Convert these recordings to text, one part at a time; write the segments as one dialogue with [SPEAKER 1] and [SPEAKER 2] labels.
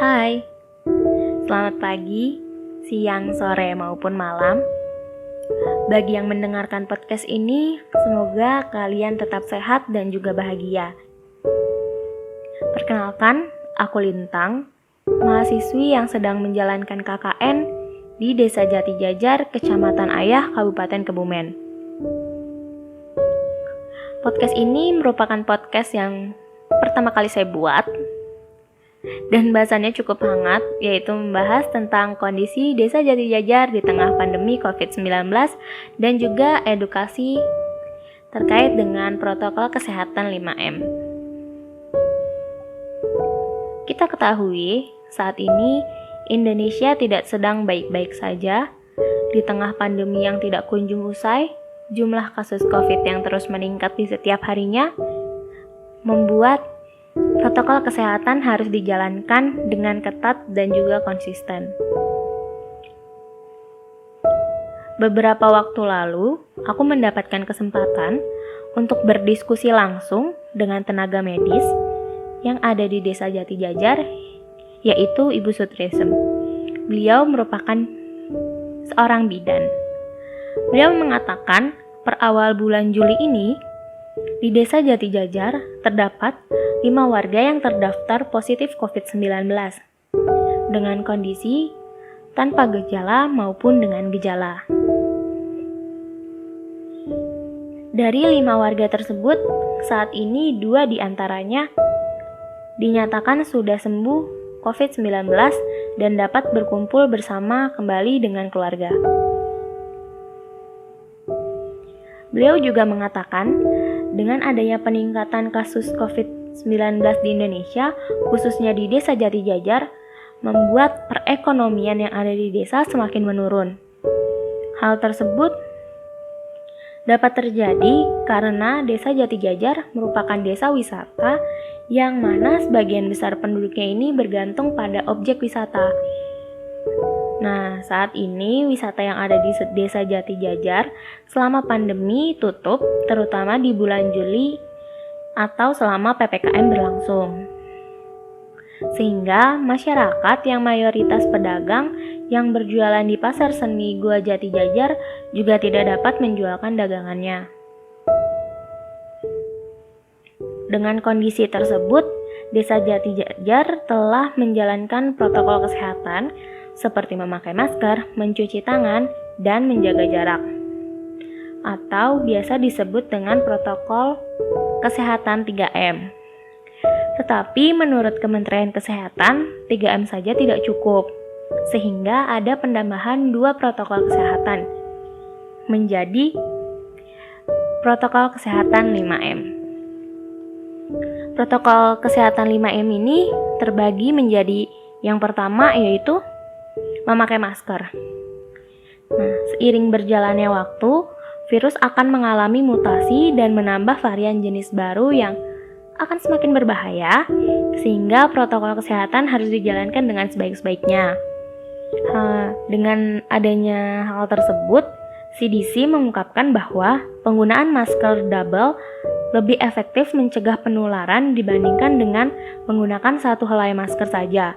[SPEAKER 1] Hai, selamat pagi, siang, sore, maupun malam. Bagi yang mendengarkan podcast ini, semoga kalian tetap sehat dan juga bahagia. Perkenalkan, aku Lintang, mahasiswi yang sedang menjalankan KKN di Desa Jati Jajar, Kecamatan Ayah, Kabupaten Kebumen. Podcast ini merupakan podcast yang pertama kali saya buat, dan bahasannya cukup hangat, yaitu membahas tentang kondisi Desa Jati Jajar di tengah pandemi COVID-19 dan juga edukasi terkait dengan protokol kesehatan 5M. Kita ketahui, saat ini Indonesia tidak sedang baik-baik saja. Di tengah pandemi yang tidak kunjung usai, jumlah kasus COVID yang terus meningkat di setiap harinya membuat protokol kesehatan harus dijalankan dengan ketat dan juga konsisten. Beberapa waktu lalu, aku mendapatkan kesempatan untuk berdiskusi langsung dengan tenaga medis yang ada di Desa Jati Jajar, yaitu Ibu Sutrisem. Beliau merupakan seorang bidan. Beliau mengatakan per awal bulan Juli ini, di Desa Jati Jajar terdapat 5 warga yang terdaftar positif COVID-19 dengan kondisi tanpa gejala maupun dengan gejala. Dari 5 warga tersebut, saat ini 2 diantaranya dinyatakan sudah sembuh COVID-19 dan dapat berkumpul bersama kembali dengan keluarga. Beliau juga mengatakan, dengan adanya peningkatan kasus COVID-19 di Indonesia, khususnya di Desa Jati Jajar, membuat perekonomian yang ada di desa semakin menurun. Hal tersebut dapat terjadi karena Desa Jati Jajar merupakan desa wisata yang mana sebagian besar penduduknya ini bergantung pada objek wisata. Nah, saat ini wisata yang ada di Desa Jati Jajar selama pandemi tutup, terutama di bulan Juli atau selama PPKM berlangsung. Sehingga masyarakat yang mayoritas pedagang yang berjualan di Pasar Seni Gua Jati Jajar juga tidak dapat menjualkan dagangannya. Dengan kondisi tersebut, Desa Jati Jajar telah menjalankan protokol kesehatan seperti memakai masker, mencuci tangan, dan menjaga jarak, atau biasa disebut dengan protokol kesehatan 3M. Tetapi menurut Kementerian Kesehatan, 3M saja tidak cukup, sehingga ada penambahan 2 protokol kesehatan menjadi protokol kesehatan 5M. Protokol kesehatan 5M ini terbagi menjadi yang pertama yaitu memakai masker. Nah, seiring berjalannya waktu, virus akan mengalami mutasi dan menambah varian jenis baru yang akan semakin berbahaya, sehingga protokol kesehatan harus dijalankan dengan sebaik-baiknya. Dengan adanya hal tersebut, CDC mengungkapkan bahwa penggunaan masker double lebih efektif mencegah penularan dibandingkan dengan menggunakan satu helai masker saja.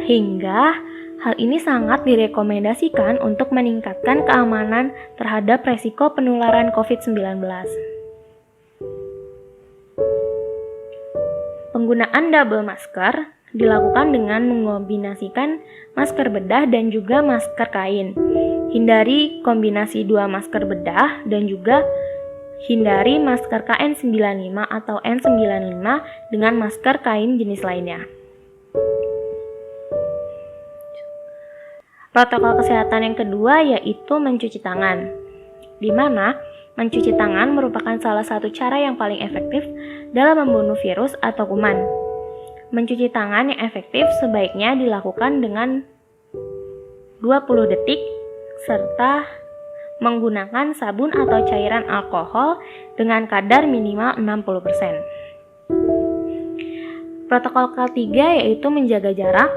[SPEAKER 1] Sehingga hal ini sangat direkomendasikan untuk meningkatkan keamanan terhadap resiko penularan COVID-19. Penggunaan double masker dilakukan dengan mengombinasikan masker bedah dan juga masker kain. Hindari kombinasi 2 masker bedah dan juga hindari masker KN95 atau N95 dengan masker kain jenis lainnya. Protokol kesehatan yang kedua yaitu mencuci tangan, di mana mencuci tangan merupakan salah satu cara yang paling efektif dalam membunuh virus atau kuman. Mencuci tangan yang efektif sebaiknya dilakukan dengan 20 detik serta menggunakan sabun atau cairan alkohol dengan kadar minimal 60%. Protokol ketiga yaitu menjaga jarak,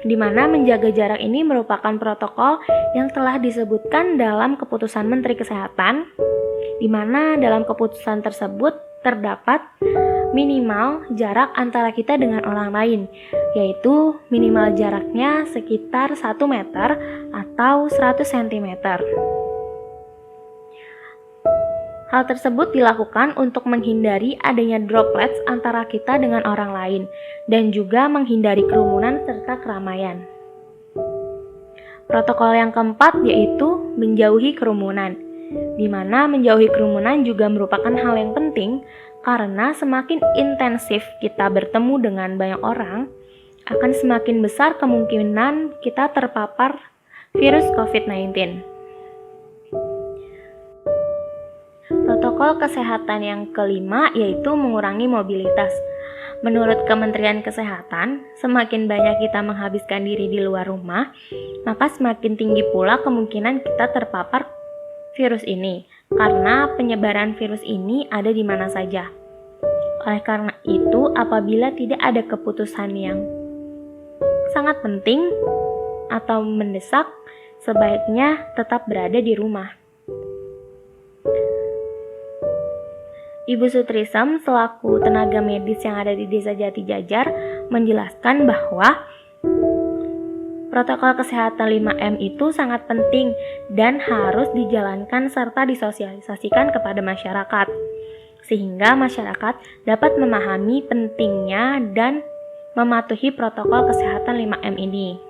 [SPEAKER 1] di mana menjaga jarak ini merupakan protokol yang telah disebutkan dalam keputusan Menteri Kesehatan, di mana dalam keputusan tersebut terdapat minimal jarak antara kita dengan orang lain, yaitu minimal jaraknya sekitar 1 meter atau 100 cm. Hal tersebut dilakukan untuk menghindari adanya droplets antara kita dengan orang lain dan juga menghindari kerumunan serta keramaian. Protokol yang keempat yaitu menjauhi kerumunan, di mana menjauhi kerumunan juga merupakan hal yang penting karena semakin intensif kita bertemu dengan banyak orang, akan semakin besar kemungkinan kita terpapar virus COVID-19. Protokol kesehatan yang kelima yaitu mengurangi mobilitas. Menurut Kementerian Kesehatan, semakin banyak kita menghabiskan diri di luar rumah, maka semakin tinggi pula kemungkinan kita terpapar virus ini, karena penyebaran virus ini ada di mana saja. Oleh karena itu, apabila tidak ada keputusan yang sangat penting atau mendesak, sebaiknya tetap berada di rumah. Ibu Sutrisem selaku tenaga medis yang ada di Desa Jati Jajar menjelaskan bahwa protokol kesehatan 5M itu sangat penting dan harus dijalankan serta disosialisasikan kepada masyarakat, sehingga masyarakat dapat memahami pentingnya dan mematuhi protokol kesehatan 5M ini.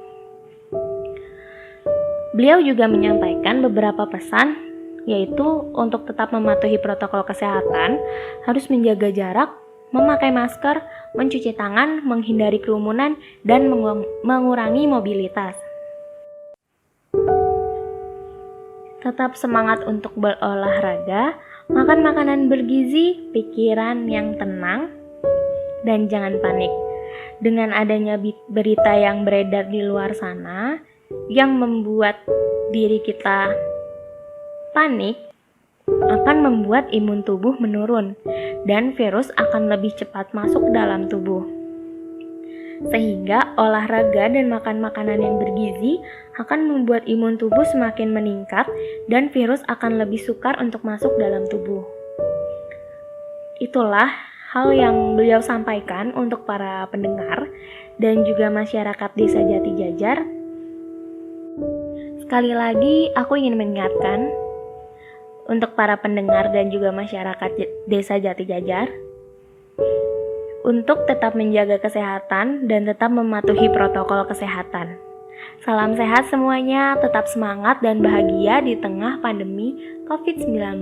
[SPEAKER 1] Beliau juga menyampaikan beberapa pesan, yaitu untuk tetap mematuhi protokol kesehatan, harus menjaga jarak, memakai masker, mencuci tangan, menghindari kerumunan, dan mengurangi mobilitas. Tetap semangat untuk berolahraga, makan makanan bergizi, pikiran yang tenang, dan jangan panik. Dengan adanya berita yang beredar di luar sana, yang membuat diri kita panik, akan membuat imun tubuh menurun dan virus akan lebih cepat masuk dalam tubuh. Sehingga olahraga dan makan makanan yang bergizi akan membuat imun tubuh semakin meningkat dan virus akan lebih sukar untuk masuk dalam tubuh. Itulah hal yang beliau sampaikan untuk para pendengar dan juga masyarakat Desa Jati Jajar. Sekali lagi aku ingin mengingatkan untuk para pendengar dan juga masyarakat Desa Jati Jajar untuk tetap menjaga kesehatan dan tetap mematuhi protokol kesehatan. Salam sehat semuanya, tetap semangat dan bahagia di tengah pandemi COVID-19.